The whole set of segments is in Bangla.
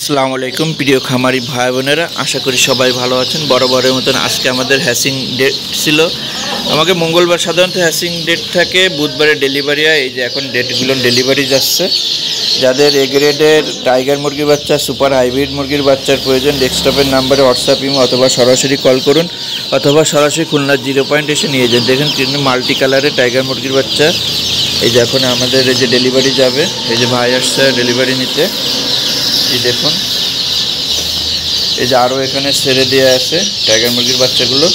আসসালামু আলাইকুম প্রিয় খামারি ভাই বোনেরা, আশা করি সবাই ভালো আছেন। বরাবরের মতন আজকে আমাদের হ্যাচিং ডেট ছিল। আমাকে মঙ্গলবার সাধারণত হ্যাচিং ডেট থাকে, বুধবারে ডেলিভারি হয়। এই যে এখন ডেটগুলো ডেলিভারি যাচ্ছে। যাদের এ গ্রেডের টাইগার মুরগির বাচ্চা, সুপার হাইব্রিড মুরগির বাচ্চার প্রয়োজন, ডেস্কটপের নাম্বারে হোয়াটসঅ্যাপ ইমো অথবা সরাসরি কল করুন, অথবা সরাসরি খুলনা 0 পয়েন্ট এসে নিয়ে যান। দেখেন কিন্তু মাল্টি কালারের টাইগার মুরগির বাচ্চা। এই যে এখন আমাদের এই যে ডেলিভারি যাবে, এই যে ভাই আসছে ডেলিভারি নিতে। এই দেখুন, এই যে আরও এখানে ছেড়ে দিয়ে আছে টাইগার মুরগির বাচ্চাগুলো।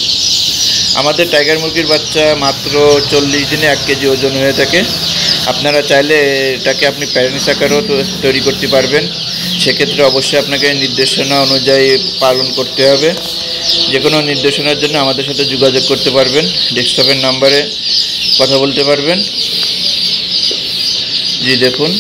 আমাদের টাইগার মুরগির বাচ্চা মাত্র 40 দিনে 1 কেজি ওজন হয়ে থাকে। আপনারা চাইলে এটাকে আপনি প্যারেন্টস আকারেও তৈরি করতে পারবেন। সেক্ষেত্রে অবশ্যই আপনাকে নির্দেশনা অনুযায়ী পালন করতে হবে। যে কোনো নির্দেশনার জন্য আমাদের সাথে যোগাযোগ করতে পারবেন, ডেস্কটপের নাম্বারে কথা বলতে পারবেন। জি দেখুন,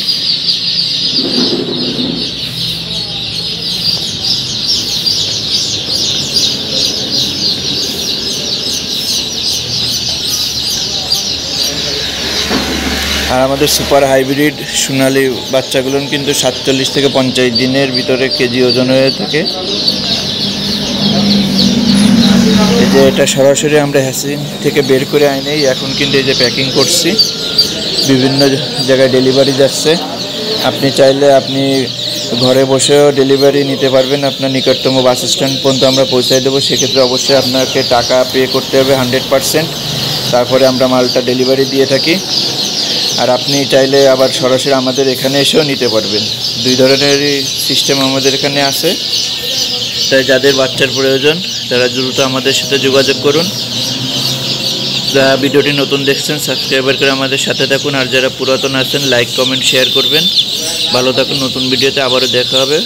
আর আমাদের সুপার হাইব্রিড সোনালি বাচ্চাগুলো কিন্তু 47 থেকে 50 দিনের ভিতরে কেজি ওজন হয়ে থাকে। এই যে এটা সরাসরি আমরা হ্যাচিং থেকে বের করে আইনেই এখন কিন্তু এই যে প্যাকিং করছি, বিভিন্ন জায়গায় ডেলিভারি যাচ্ছে। আপনি চাইলে আপনি ঘরে বসেও ডেলিভারি নিতে পারবেন। আপনার নিকটতম বাস স্ট্যান্ড পর্যন্ত আমরা পৌঁছায় দেবো। সেক্ষেত্রে অবশ্যই আপনাকে টাকা পে করতে হবে 100%। তারপরে আমরা মালটা ডেলিভারি দিয়ে থাকি। আর আপনি চাইলে আবার সরাসরি আমাদের এখানে এসেও নিতে পারবেন। 2 ধরনেরই সিস্টেম আমাদের এখানে আছে। তাই যাদের বাচ্চার প্রয়োজন তারা দ্রুত আমাদের সাথে যোগাযোগ করুন। যারা ভিডিওটি নতুন দেখছেন সাবস্ক্রাইবার করে আমাদের সাথে থাকুন, আর যারা পুরাতন আছেন লাইক কমেন্ট শেয়ার করবেন। ভালো থাকুন, নতুন ভিডিওতে আবারও দেখা হবে।